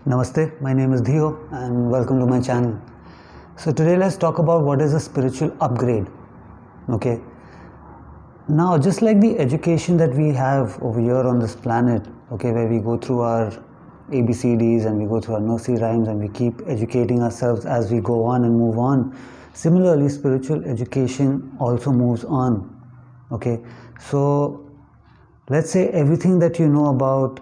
Namaste, my name is Dhieyo and welcome to my channel. So today let's talk about what is a spiritual upgrade. Okay. Now just like the education that we have over here on this planet, okay, where we go through our ABCDs and we go through our nursery rhymes and we keep educating ourselves as we go on and move on. Similarly, spiritual education also moves on. Okay. So let's say everything that you know about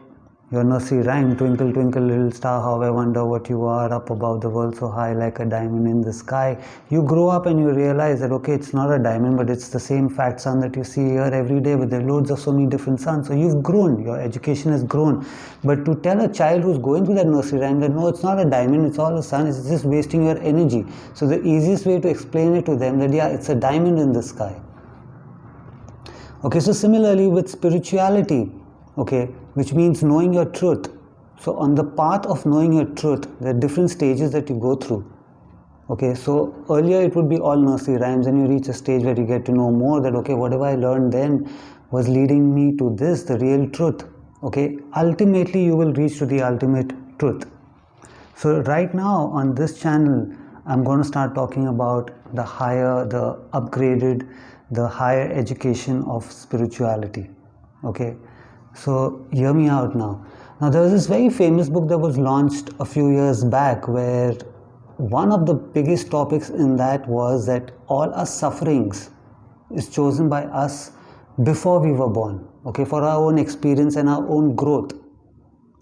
your nursery rhyme, twinkle twinkle little star, how I wonder what you are, up above the world so high like a diamond in the sky. You grow up and you realize that okay, it's not a diamond, but it's the same fat sun that you see here every day, but there are loads of so many different suns. So you've grown, your education has grown. But to tell a child who's going through that nursery rhyme that no, it's not a diamond, it's all a sun, it's just wasting your energy. So the easiest way to explain it to them that yeah, it's a diamond in the sky. Okay, so similarly with spirituality, okay, which means knowing your truth. So on the path of knowing your truth, there are different stages that you go through. Okay, so earlier it would be all nursery rhymes and you reach a stage where you get to know more that okay, whatever I learned then was leading me to this, the real truth. Okay, ultimately you will reach to the ultimate truth. So right now on this channel, I'm going to start talking about the higher, the upgraded, the higher education of spirituality. Okay. So hear me out now. Now there was this very famous book that was launched a few years back where one of the biggest topics in that was that all our sufferings is chosen by us before we were born, okay, for our own experience and our own growth.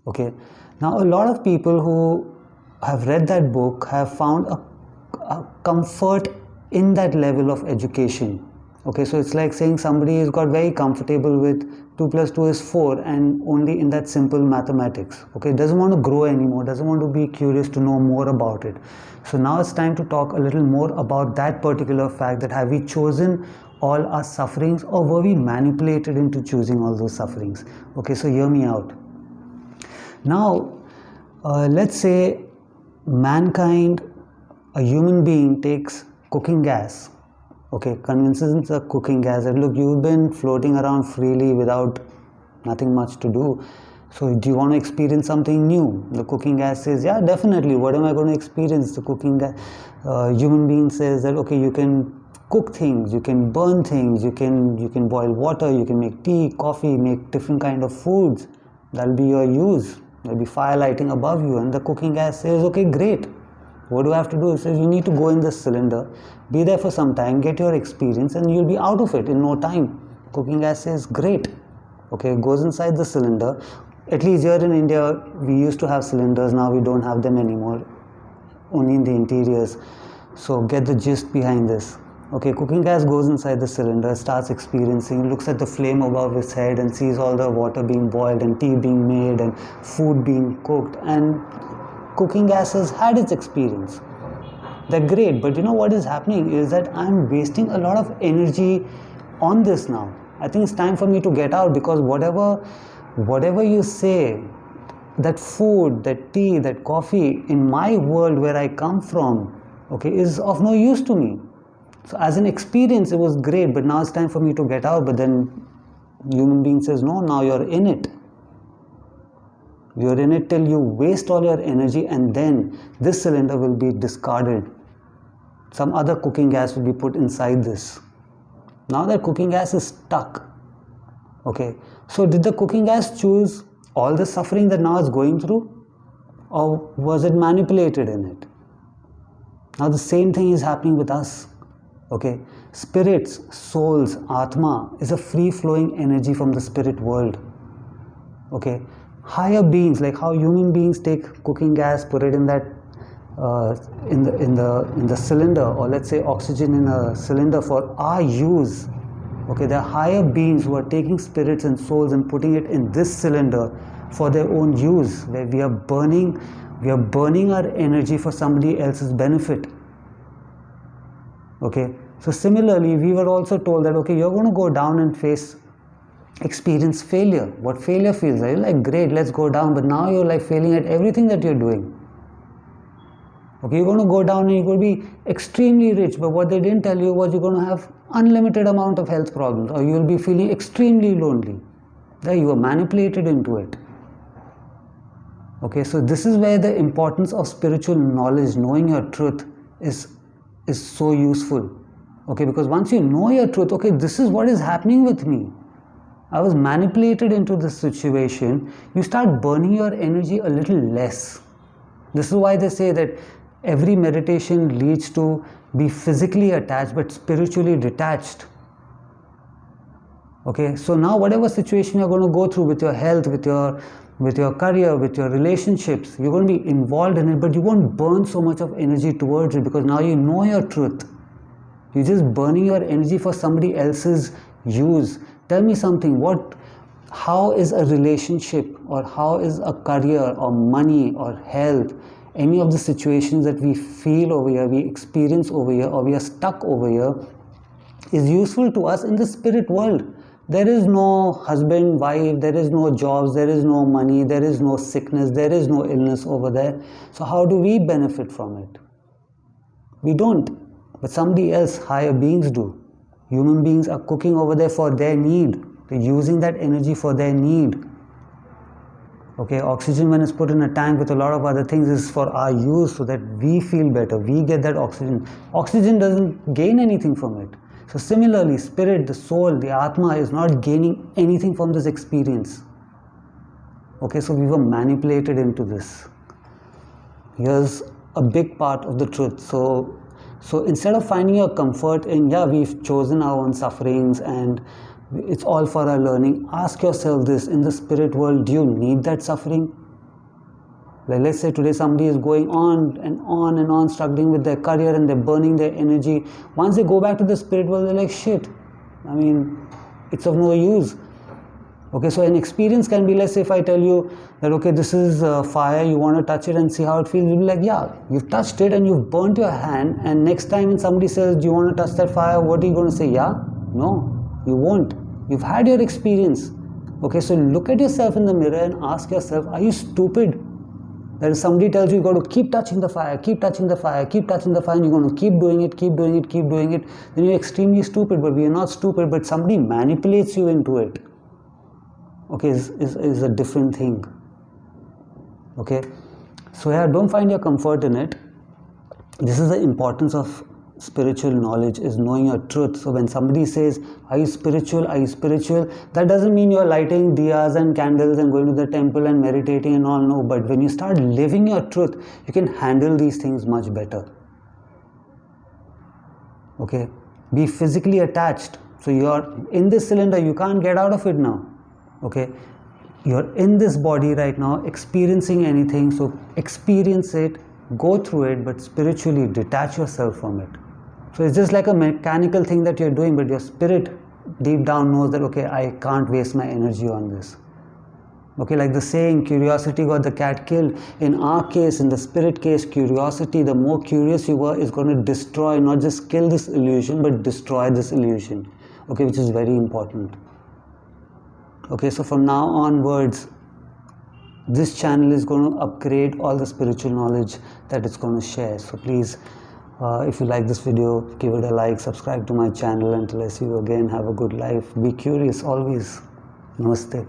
Okay. Now a lot of people who have read that book have found a comfort in that level of education. Okay, so it's like saying somebody has got very comfortable with 2 plus 2 is 4 and only in that simple mathematics. Okay, doesn't want to grow anymore, doesn't want to be curious to know more about it. So now it's time to talk a little more about that particular fact, that have we chosen all our sufferings or were we manipulated into choosing all those sufferings? Okay, so hear me out. Now, let's say mankind, a human being takes cooking gas. Okay, convinces the cooking gas that look, you've been floating around freely without nothing much to do. So do you want to experience something new? The cooking gas says, yeah, definitely. What am I going to experience? The cooking gas, human being says that okay, you can cook things, you can burn things, you can boil water, you can make tea, coffee, make different kind of foods. That'll be your use. There'll be fire lighting above you, and the cooking gas says, okay, great. What do I have to do? It says you need to go in this cylinder, be there for some time, get your experience, and you'll be out of it in no time. Cooking gas says great. Okay, it goes inside the cylinder. At least here in India, we used to have cylinders. Now we don't have them anymore, only in the interiors. So get the gist behind this. Okay, cooking gas goes inside the cylinder, starts experiencing, looks at the flame above his head and sees all the water being boiled and tea being made and food being cooked, and cooking gas has had its experience. They're great, but you know what is happening is that I'm wasting a lot of energy on this now. I think it's time for me to get out, because whatever you say, that food, that tea, that coffee, in my world where I come from, okay, is of no use to me. So as an experience, it was great, but now it's time for me to get out. But then human being says, no, now you're in it. You're in it till you waste all your energy, and then this cylinder will be discarded. Some other cooking gas will be put inside this. Now that cooking gas is stuck. Okay, so did the cooking gas choose all the suffering that now it's going through, or was it manipulated in it? Now the same thing is happening with us. Okay, spirits, souls, Atma is a free-flowing energy from the spirit world. Okay, higher beings, like how human beings take cooking gas, put it in that in the cylinder, or let's say oxygen in a cylinder for our use. Okay, there are higher beings who are taking spirits and souls and putting it in this cylinder for their own use, where we are burning our energy for somebody else's benefit. Okay, so similarly, we were also told that okay, you're going to go down and experience failure. What failure feels like? You're like, great, let's go down, but now you're like failing at everything that you're doing. Okay, you're going to go down and you're going to be extremely rich, but what they didn't tell you was you're going to have unlimited amount of health problems, or you'll be feeling extremely lonely. There, you were manipulated into it. Okay, so this is where the importance of spiritual knowledge, knowing your truth, is so useful. Okay, because once you know your truth, okay, this is what is happening with me. I was manipulated into this situation. You start burning your energy a little less. This is why they say that every meditation leads to be physically attached but spiritually detached. Okay, so now whatever situation you're going to go through with your health, with your career, with your relationships, you're going to be involved in it, but you won't burn so much of energy towards it because now you know your truth. You're just burning your energy for somebody else's use. Tell me something, how is a relationship, or how is a career or money or health, any of the situations that we feel over here, we experience over here, or we are stuck over here, is useful to us in the spirit world. There is no husband, wife, there is no jobs, there is no money, there is no sickness, there is no illness over there. So how do we benefit from it? We don't, but somebody else, higher beings do. Human beings are cooking over there for their need. They're using that energy for their need. Okay, oxygen when it's put in a tank with a lot of other things is for our use so that we feel better. We get that oxygen. Oxygen doesn't gain anything from it. So similarly, spirit, the soul, the Atma is not gaining anything from this experience. Okay, so we were manipulated into this. Here's a big part of the truth. So instead of finding your comfort in, yeah, we've chosen our own sufferings and it's all for our learning, ask yourself this, in the spirit world, do you need that suffering? Like, let's say today somebody is going on and on and on, struggling with their career and they're burning their energy. Once they go back to the spirit world, they're like, shit, I mean, it's of no use. Okay, so an experience can be, let's say if I tell you that, okay, this is fire, you want to touch it and see how it feels, you'll be like, yeah, you've touched it and you've burnt your hand, and next time when somebody says, do you want to touch that fire, what are you going to say? Yeah? No, you won't. You've had your experience. Okay, so look at yourself in the mirror and ask yourself, are you stupid? That if somebody tells you, you've got to keep touching the fire, keep touching the fire, keep touching the fire, and you're going to keep doing it, keep doing it, keep doing it, then you're extremely stupid. But we are not stupid, but somebody manipulates you into it. Okay, is a different thing. Okay, so yeah, don't find your comfort in it. This is the importance of spiritual knowledge, is knowing your truth. So when somebody says, are you spiritual, are you spiritual, that doesn't mean you're lighting diyas and candles and going to the temple and meditating and all. No, but when you start living your truth, you can handle these things much better. Okay, be physically attached. So you're in this cylinder, you can't get out of it now. Okay, you're in this body right now, experiencing anything, so experience it, go through it, but spiritually detach yourself from it. So it's just like a mechanical thing that you're doing, but your spirit deep down knows that, okay, I can't waste my energy on this. Okay, like the saying, curiosity got the cat killed. In our case, in the spirit case, curiosity, the more curious you were, is going to destroy, not just kill this illusion, but destroy this illusion. Okay, which is very important. Okay, so from now onwards, this channel is going to upgrade all the spiritual knowledge that it's going to share. So please, if you like this video, give it a like, subscribe to my channel. Until I see you again, have a good life. Be curious always. Namaste.